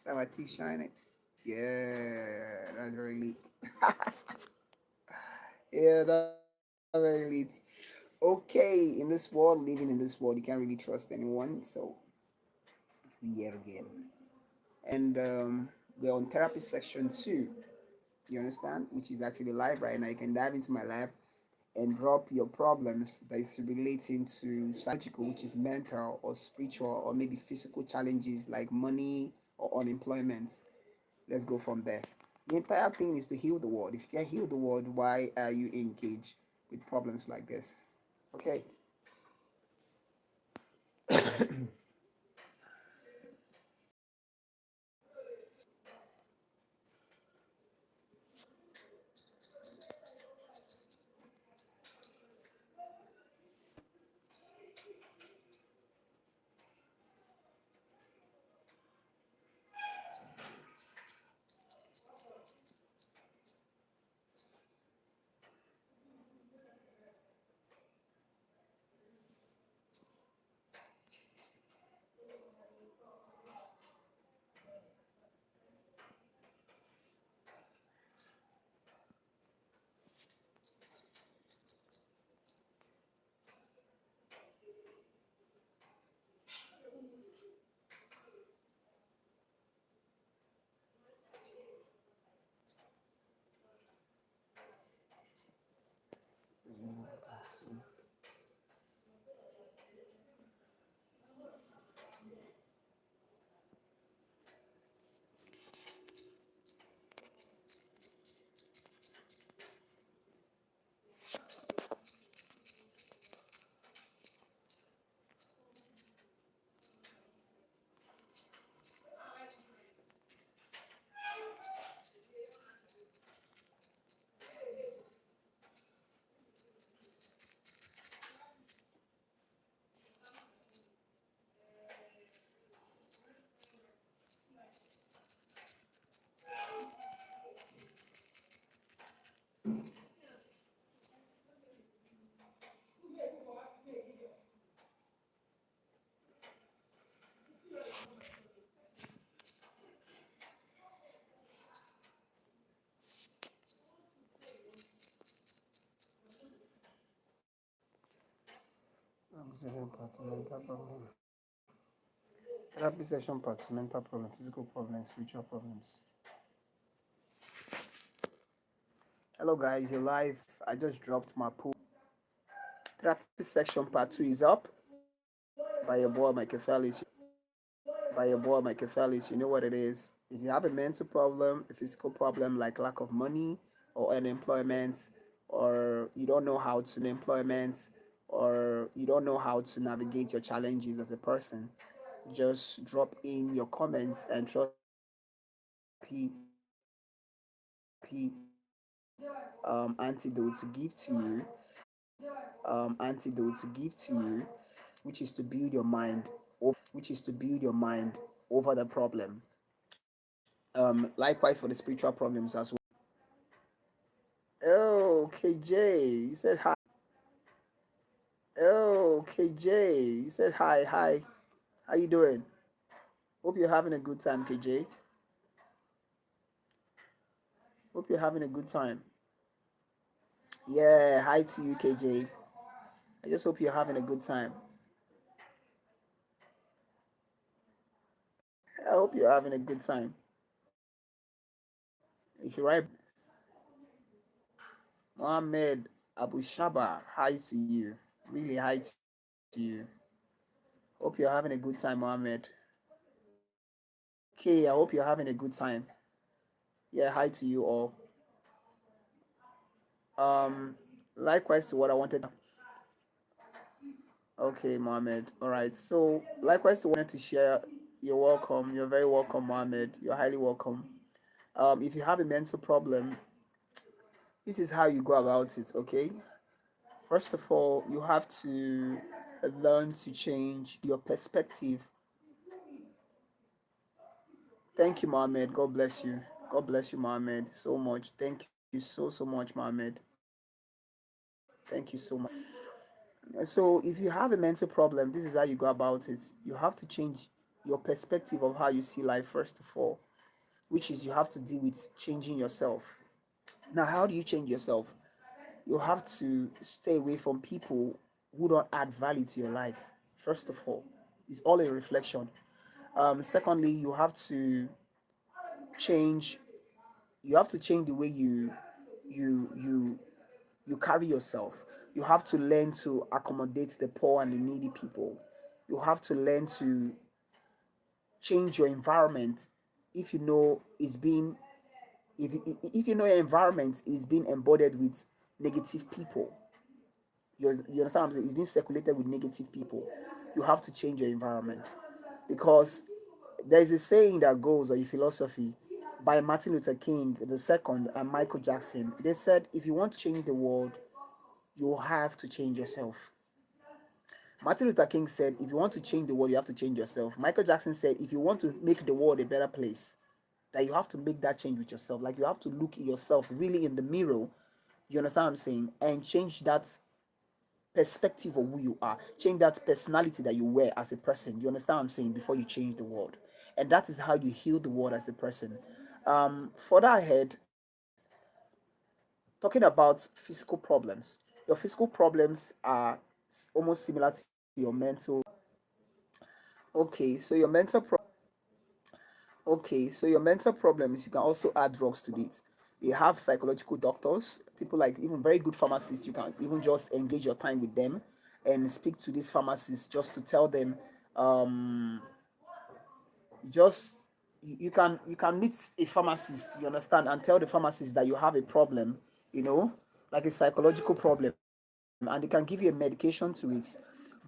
So my teeth shining. Yeah, that's very lit. Yeah, that's very lit. Okay, in this world, living in this world, you can't really trust anyone. So yeah, again. And we're on therapy section 2. You understand? Which is actually live right now. You can dive into my live and drop your problems that is relating to psychological, which is mental or spiritual or maybe physical challenges like money or unemployment. Let's go from there. The entire thing is to heal the world. If you can't heal the world, why are you engaged with problems like this? Okay. Therapy session part, mental problems, physical problems, spiritual problems. Hello guys, you're live. I just dropped my poll. Therapy section part 2 is up by your boy Michael Felix. You know what it is. If you have a mental problem, a physical problem like lack of money or unemployment, or you don't know how to navigate your challenges as a person, just drop in your comments and trust P antidote to give to you, which is to build your mind over the problem. Likewise for the spiritual problems as well. Oh, KJ, you said hi. Oh, KJ, you said hi. Hi, how you doing? Hope you're having a good time, KJ. Hope you're having a good time. Yeah, hi to you, KJ. I just hope you're having a good time. I hope you're having a good time. You should write Mohammed Abu Shaba. Hi to you. Really hi to you. Hope you're having a good time, Mohammed. Okay, I hope you're having a good time. Yeah, hi to you all. Um, likewise to what I wanted. Okay, Mohammed. All right. So, likewise to what I wanted to share. You're welcome. You're very welcome, Mohammed. You're highly welcome. If you have a mental problem, this is how you go about it. Okay. First of all, you have to learn to change your perspective. Thank you, Mohammed. God bless you. God bless you, Mohammed, so much. Thank you so much, Mohammed. Thank you so much. So, if you have a mental problem, this is how you go about it. You have to change. your perspective of how you see life, first of all, which is you have to deal with changing yourself. Now, how do you change yourself? You have to stay away from people who don't add value to your life. First of all, it's all a reflection. Secondly, change. You have to change the way you you you carry yourself. You have to learn to accommodate the poor and the needy people. You have to learn to change your environment if you know it's being if you know your environment is being embodied with negative people. You understand what I'm saying? It's being circulated with negative people. You have to change your environment because there is a saying that goes, or a philosophy by Martin Luther King the second and Michael Jackson. They said, if you want to change the world, you have to change yourself. Martin Luther King said, if you want to change the world, you have to change yourself. Michael Jackson said, if you want to make the world a better place, that you have to make that change with yourself. Like you have to look at yourself really in the mirror. You understand what I'm saying? And change that perspective of who you are. Change that personality that you wear as a person. You understand what I'm saying? Before you change the world. And that is how you heal the world as a person. Further ahead, talking about physical problems. Your physical problems are almost similar to your mental. Okay, so your mental Okay, so your mental problems, you can also add drugs to it. They have psychological doctors, people like even very good pharmacists. You can even just engage your time with them and speak to these pharmacists just to tell them, um, just you can meet a pharmacist, you understand, and tell the pharmacist that you have a problem, you know, like a psychological problem, and they can give you a medication to it.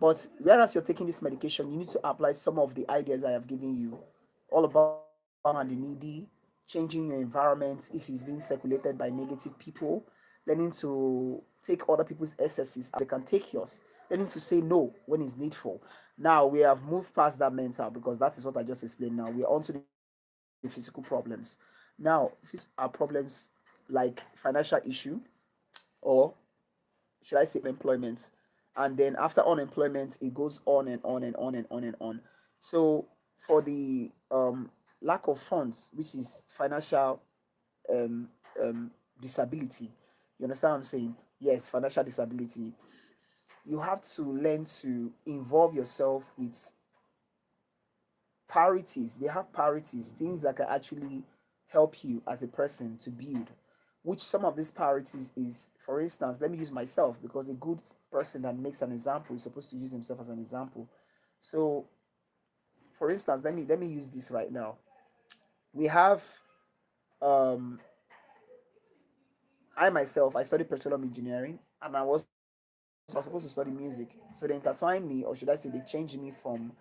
But whereas you're taking this medication, you need to apply some of the ideas I have given you, all about helping the poor and the needy, changing your environment if it's being circulated by negative people, learning to take other people's excesses they can take yours, learning to say no when it's needful. Now we have moved past that mental because that is what I just explained. Now we're on to the physical problems. Now, physical problems are problems like financial issue, or should I say unemployment. And then after unemployment, it goes on and on and on and on and on. So for the lack of funds, which is financial um, um, disability, you understand what I'm saying? Yes, financial disability. You have to learn to involve yourself with priorities. They have priorities, things that can actually help you as a person to build. Which some of these priorities is, for instance, let me use myself because a good person that makes an example is supposed to use himself as an example. So, for instance, let me use this right now. We have um I myself, I studied petroleum engineering, and I was supposed to study music. So they intertwined me, or should I say they changed me from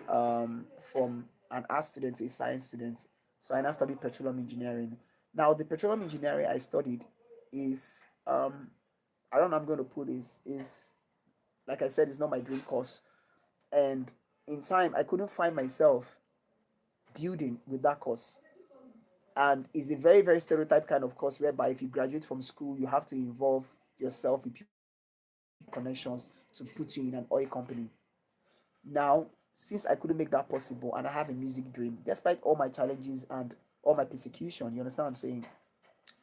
an art student to a science student. So I now studied petroleum engineering. Now the petroleum engineering I studied is I don't know, I'm going to put is like I said, it's not my dream course. And in time I couldn't find myself building with that course. And it's a very, very stereotype kind of course whereby if you graduate from school, you have to involve yourself with people connections to put you in an oil company. Now, since I couldn't make that possible and I have a music dream, despite all my challenges and all my persecution, you understand what I'm saying?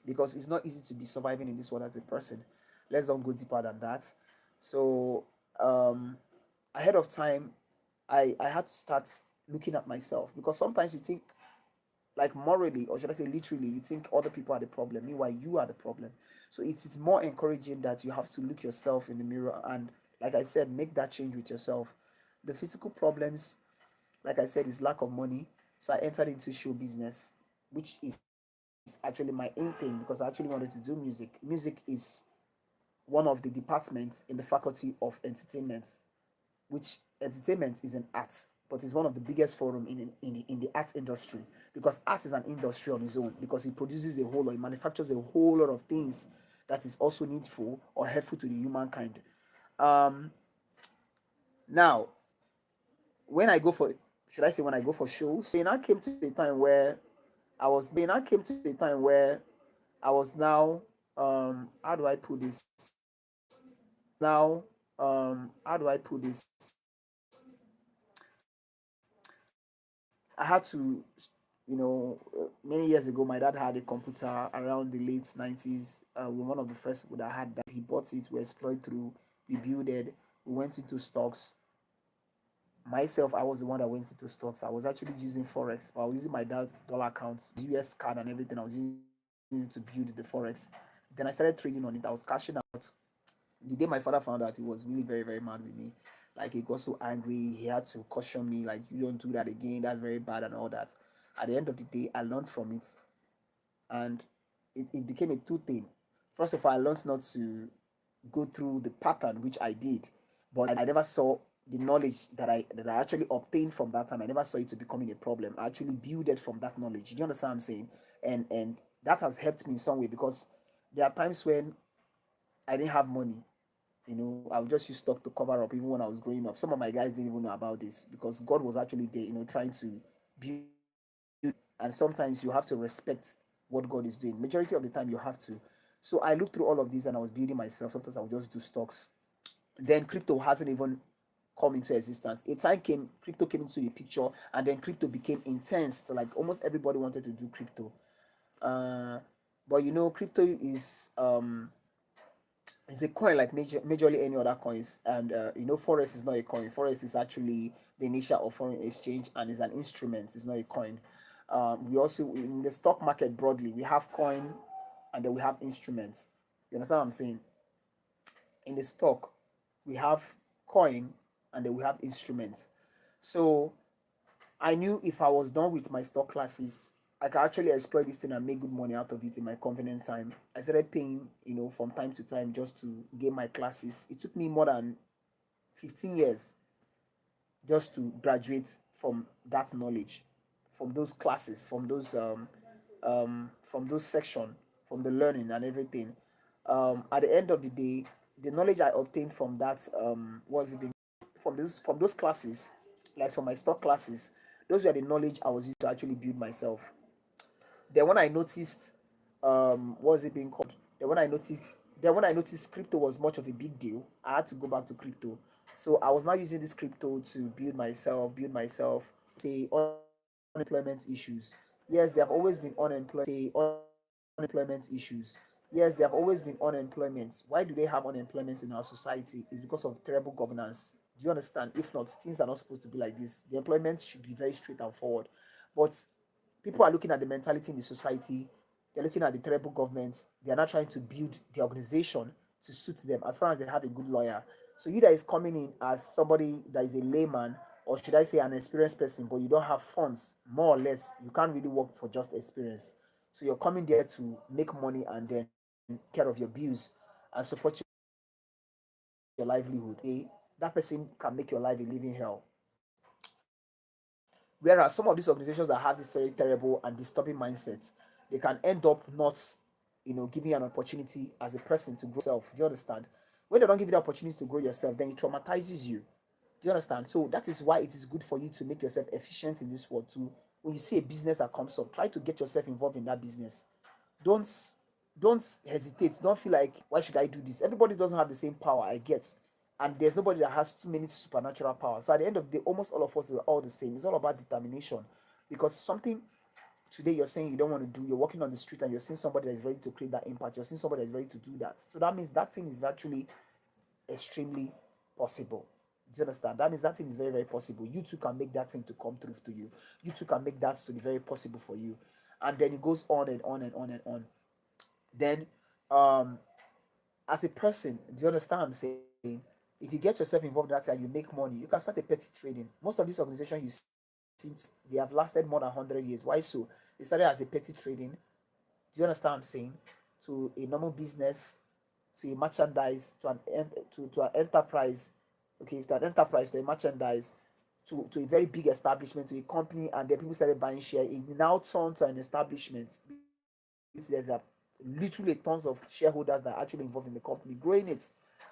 Because it's not easy to be surviving in this world as a person. Let's not go deeper than that. So, um, ahead of time, I had to start looking at myself because sometimes you think, like morally, or should I say literally, you think other people are the problem, meanwhile you are the problem. So it is more encouraging that you have to look yourself in the mirror and, like I said, make that change with yourself. The physical problems, like I said, is lack of money. So I entered into show business, which is actually my aim thing because I actually wanted to do music. Music is one of the departments in the faculty of entertainment, which entertainment is an art, but it's one of the biggest forum in the art industry, because art is an industry on its own, because it produces a whole lot, it manufactures a whole lot of things that is also needful or helpful to the humankind. Um, Now, when I go for, should I say when I go for shows, it now came to a time where I was now how do I put this? How do I put this? I had to, many years ago, my dad had a computer around the late 90s. We're one of the first people that had that. He bought it, we explored through, we built it, we went into stocks. Myself, I was the one that went into stocks. I was actually using Forex. I was using my dad's dollar account, US card, and everything. I was using it to build the Forex. Then I started trading on it. I was cashing out. The day my father found out, he was really very, very mad with me. Like, he got so angry. He had to caution me, like, you don't do that again. That's very bad and all that. At the end of the day, I learned from it, and it became a two thing. First of all, I learned not to go through the pattern which I did, but I never saw the knowledge that I actually obtained from that time. I never saw it to becoming a problem. I actually built it from that knowledge. Do you understand what I'm saying? And that has helped me in some way, because there are times when I didn't have money. I would just use stock to cover up even when I was growing up. Some of my guys didn't even know about this, because God was actually there, trying to build. And sometimes you have to respect what God is doing. Majority of the time you have to. So I looked through all of these and I was building myself. Sometimes I would just do stocks. Then crypto hasn't even come into existence. A time came, crypto came into the picture, and then crypto became intense. So, like, almost everybody wanted to do crypto. Uh, but crypto is a coin like majorly any other coins, and forex is not a coin. Forex is actually the initial of foreign exchange, and is an instrument. It's not a coin. We also, in the stock market broadly, we have coin, and then we have instruments. You understand what I'm saying? In the stock, we have coin, and then we have instruments. So I knew if I was done with my stock classes, I could actually exploit this thing and make good money out of it in my convenient time. I started paying, from time to time, just to gain my classes. It took me more than 15 years just to graduate from that knowledge, from those classes, from those section, from the learning and everything. At the end of the day, the knowledge I obtained from that, was it being from those classes, like from my stock classes, those were the knowledge I was used to actually build myself. Then when I noticed, what was it being called? Then when I noticed crypto was much of a big deal, I had to go back to crypto. So I was now using this crypto to build myself. Say unemployment issues. Yes, there have always been unemployment issues. Yes, there have always been unemployment. Why do they have unemployment in our society? It's because of terrible governance. Do you understand? If not, things are not supposed to be like this. The employment should be very straight and forward. But people are looking at the mentality in the society. They're looking at the terrible government. They are not trying to build the organization to suit them, as far as they have a good lawyer. So you that is coming in as somebody that is a layman, or should I say an experienced person, but you don't have funds, more or less, you can't really work for just experience. So you're coming there to make money and then care of your bills and support your livelihood. That person can make your life a living hell. Whereas some of these organizations that have this very terrible and disturbing mindsets, they can end up not, giving you an opportunity as a person to grow yourself. Do you understand? When they don't give you the opportunity to grow yourself, then it traumatizes you. Do you understand? So that is why it is good for you to make yourself efficient in this world too. When you see a business that comes up, try to get yourself involved in that business. Don't don't hesitate. Don't feel like, why should I do this? Everybody doesn't have the same power, I get. And there's nobody that has too many supernatural powers. So at the end of the day, almost all of us are all the same. It's all about determination. Because something today you're saying you don't want to do, you're walking on the street and you're seeing somebody that is ready to create that impact, you're seeing somebody that is ready to do that. So that means that thing is actually extremely possible. Do you understand? That means that thing is very, very possible. You too can make that thing to come true to you. You too can make that to be very possible for you. And then it goes on and on and on and on. Then, um, as a person, do you understand what I'm saying? If you get yourself involved in that and you make money, you can start a petty trading. Most of these organizations you see, they have lasted more than 100 years. Why so? They started as a petty trading. Do you understand what I'm saying? To a normal business, to a merchandise, to an enterprise, okay, to an enterprise, to a merchandise, to a very big establishment, to a company, and then people started buying share. It now turned to an establishment, because there's a literally tons of shareholders that are actually involved in the company, growing it.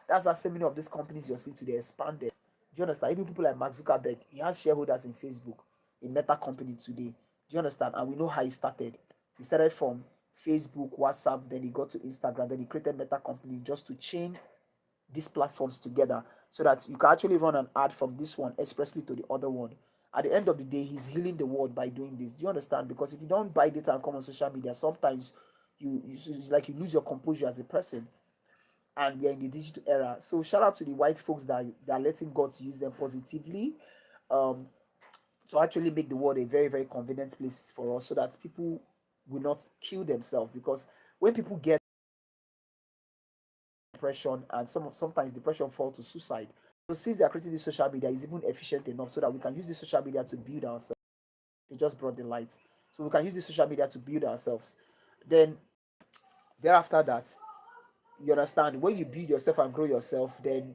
That's why so many of these companies you're seeing today expanded. Do you understand? Even people like Mark Zuckerberg, he has shareholders in Facebook, in Meta company today. Do you understand? And we know how he started. He started from Facebook, WhatsApp, then he got to Instagram, then he created Meta company just to chain these platforms together so that you can actually run an ad from this one expressly to the other one. At the end of the day, he's healing the world by doing this. Do you understand? Because if you don't buy data and come on social media, sometimes it's like you lose your composure as a person. And we are in the digital era. So shout out to the white folks that are letting God to use them positively, um, to actually make the world a very, very convenient place for us, so that people will not kill themselves. Because when people get depression, and sometimes depression fall to suicide. So since they are creating this social media, is even efficient enough so that we can use this social media to build ourselves. They just brought the light. So we can use this social media to build ourselves. Then thereafter that, you understand, when you build yourself and grow yourself, then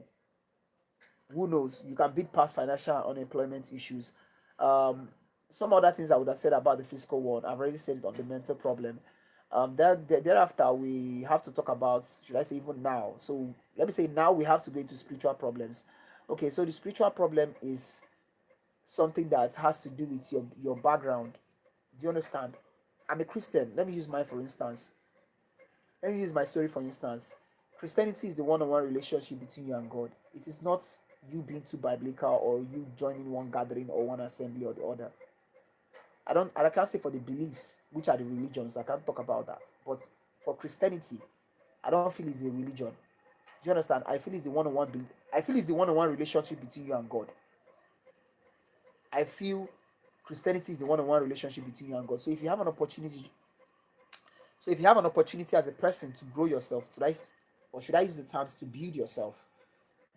who knows, you can beat past financial unemployment issues. um some other things I would have said about the physical world, I've already said it on the mental problem. Thereafter we have to talk about, should I say even now, so let me say now we have to go into spiritual problems. Okay, so the spiritual problem is something that has to do with your background. Do you understand? I'm a Christian. Let me use mine for instance. Let me use my story for instance. Christianity is the one-on-one relationship between you and God. It is not you being too biblical or you joining one gathering or one assembly or the other. I can't say for the beliefs, which are the religions, I can't talk about that. But for Christianity, I don't feel it's a religion. Do you understand? I feel it's the one-on-one. I feel it's the one-on-one relationship between you and God. I feel Christianity is the one-on-one relationship between you and God. So if you have an opportunity as a person to grow yourself, should I use the terms to build yourself?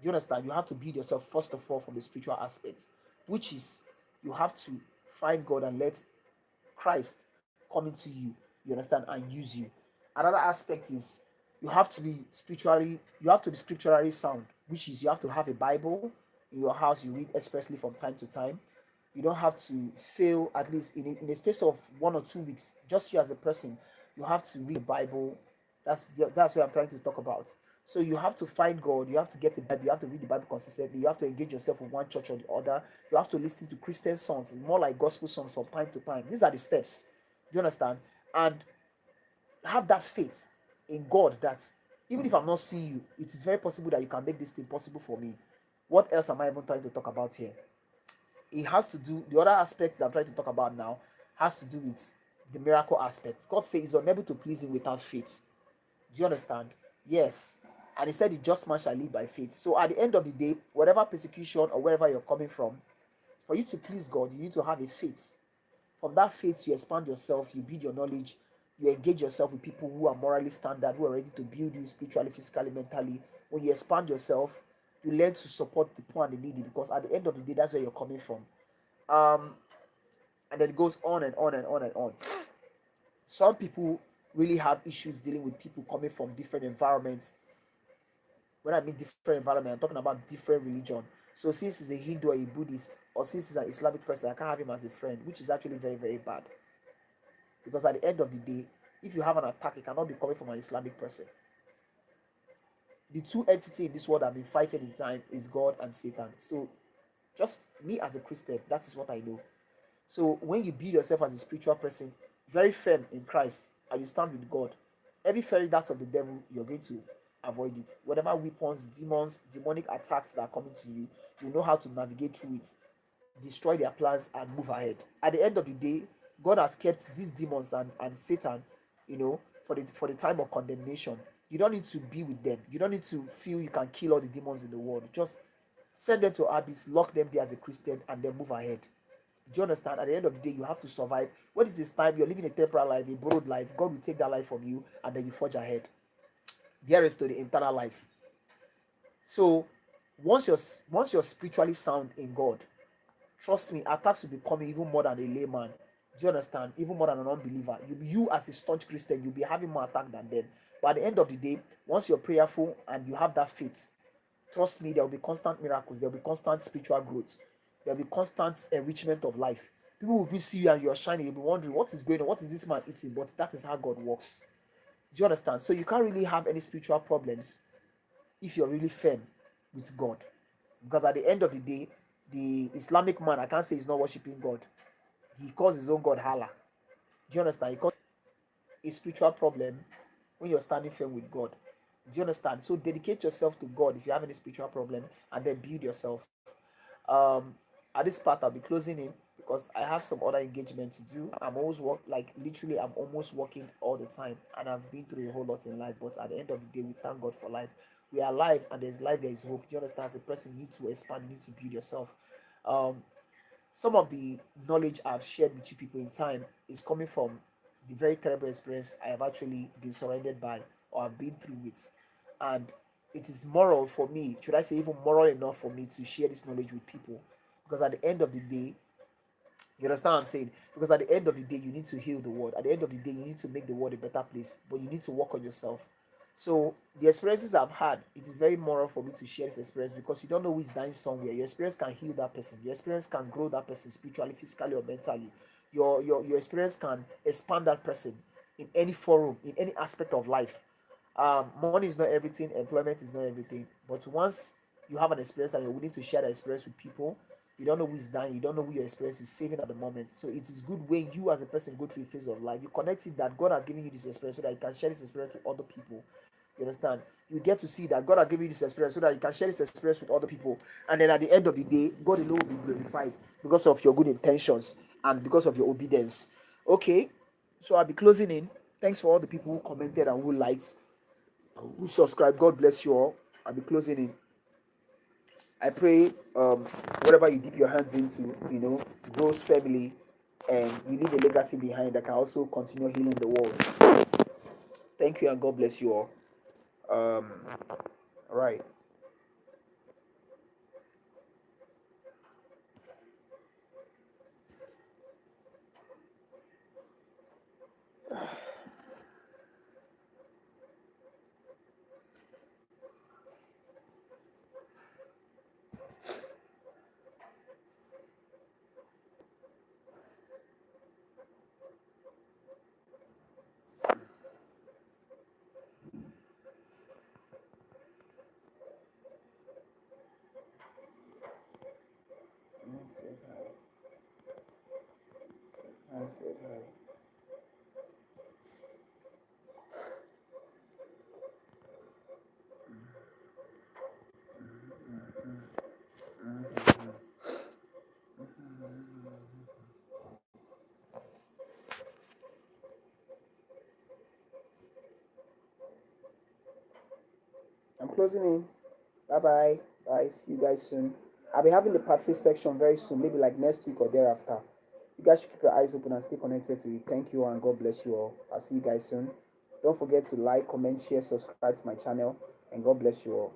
Do you understand? You have to build yourself first of all from the spiritual aspect, which is you have to find God and let Christ come into you. You understand, and use you. Another aspect is you have to be scripturally sound, which is you have to have a Bible in your house you read expressly from time to time. You don't have to fail at least in a space of 1 or 2 weeks. Just you as a person, you have to read the Bible. That's what I'm trying to talk about. So you have to find God. You have to get the Bible. You have to read the Bible consistently. You have to engage yourself with one church or the other. You have to listen to Christian songs, more like gospel songs from time to time. These are the steps. Do you understand? And have that faith in God that even if I'm not seeing you, it is very possible that you can make this thing possible for me. What else am I even trying to talk about here? It has to do, the other aspects that I'm trying to talk about now has to do with the miracle aspects. God says he's unable to please him without faith. Do you understand? Yes. And he said the just man shall live by faith. So at the end of the day, whatever persecution or wherever you're coming from, for you to please God, you need to have a faith. From that faith, you expand yourself, you build your knowledge, you engage yourself with people who are morally standard, who are ready to build you spiritually, physically, mentally. When you expand yourself, you learn to support the poor and the needy, because at the end of the day, that's where you're coming from. Um, and then it goes on and on and on and on. Some people really have issues dealing with people coming from different environments. When I mean different environment, I'm talking about different religion. So since he's a Hindu or a Buddhist, or since he's an Islamic person, I can't have him as a friend, which is actually very, very bad. Because at the end of the day, if you have an attack, it cannot be coming from an Islamic person. The two entities in this world that have been fighting in time is God and Satan. So just me as a Christian, that is what I know. So when you build yourself as a spiritual person, very firm in Christ, and you stand with God, every fairy dart of the devil, you're going to avoid it. Whatever weapons, demons, demonic attacks that are coming to you, you know how to navigate through it, destroy their plans, and move ahead. At the end of the day, God has kept these demons and Satan, for the time of condemnation. You don't need to be with them. You don't need to feel you can kill all the demons in the world. Just send them to abyss, lock them there as a Christian, and then move ahead. Do you understand? At the end of the day, you have to survive. What is this time? You're living a temporal life, a borrowed life. God will take that life from you, and then you forge ahead. There is to the eternal life. So once you're spiritually sound in God, trust me, attacks will be coming even more than a layman. Do you understand? Even more than an unbeliever. You as a staunch Christian, you'll be having more attack than them. But at the end of the day, once you're prayerful and you have that faith, trust me, there will be constant miracles. There will be constant spiritual growth. There will be constant enrichment of life. People will see you and you're shining. You'll be wondering, what is going on? What is this man eating? But that is how God works. Do you understand? So you can't really have any spiritual problems if you're really firm with God. Because at the end of the day, the Islamic man, I can't say he's not worshiping God. He calls his own God Allah. Do you understand? He calls a spiritual problem when you're standing firm with God. Do you understand? So dedicate yourself to God if you have any spiritual problem, and then build yourself. Um, At this part, I'll be closing in because I have some other engagement to do. I'm always work like literally I'm almost working all the time, and I've been through a whole lot in life. But at the end of the day, we thank God for life. We are alive, and there's life, there is hope. Do you understand? As a person, you need to expand, you need to build yourself. Um, some of the knowledge I've shared with you people in time is coming from the very terrible experience I have actually been surrounded by or I've been through with. And it is moral for me, should I say, even moral enough for me to share this knowledge with people. Because at the end of the day, you understand what I'm saying? Because at the end of the day, you need to heal the world. At the end of the day, you need to make the world a better place, but you need to work on yourself. So the experiences I've had, it is very moral for me to share this experience because you don't know who is dying somewhere. Your experience can heal that person. Your experience can grow that person spiritually, physically, or mentally. Your experience can expand that person in any forum, in any aspect of life. Money is not everything, employment is not everything, but once you have an experience and you're willing to share that experience with people, you don't know who is dying, you don't know who your experience is saving at the moment. So it is good when you as a person go through a phase of life, you connect it that God has given you this experience so that you can share this experience with other people. You understand? You get to see that God has given you this experience so that you can share this experience with other people, and then at the end of the day, God alone will be glorified because of your good intentions and because of your obedience. Okay, so I'll be closing in. Thanks for all the people who commented and who liked, who subscribe. God bless you all. I'll be closing in. I pray whatever you dip your hands into, grows family, and you leave a legacy behind that can also continue healing the world. Thank you and God bless you all. Um, all right. I said hi. I said hi. I'm closing in. Bye bye. Bye. See you guys soon. I'll be having the Patrick section very soon, maybe like next week or thereafter. You guys should keep your eyes open and stay connected to it. Thank you and God bless you all. I'll see you guys soon. Don't forget to like, comment, share, subscribe to my channel, and God bless you all.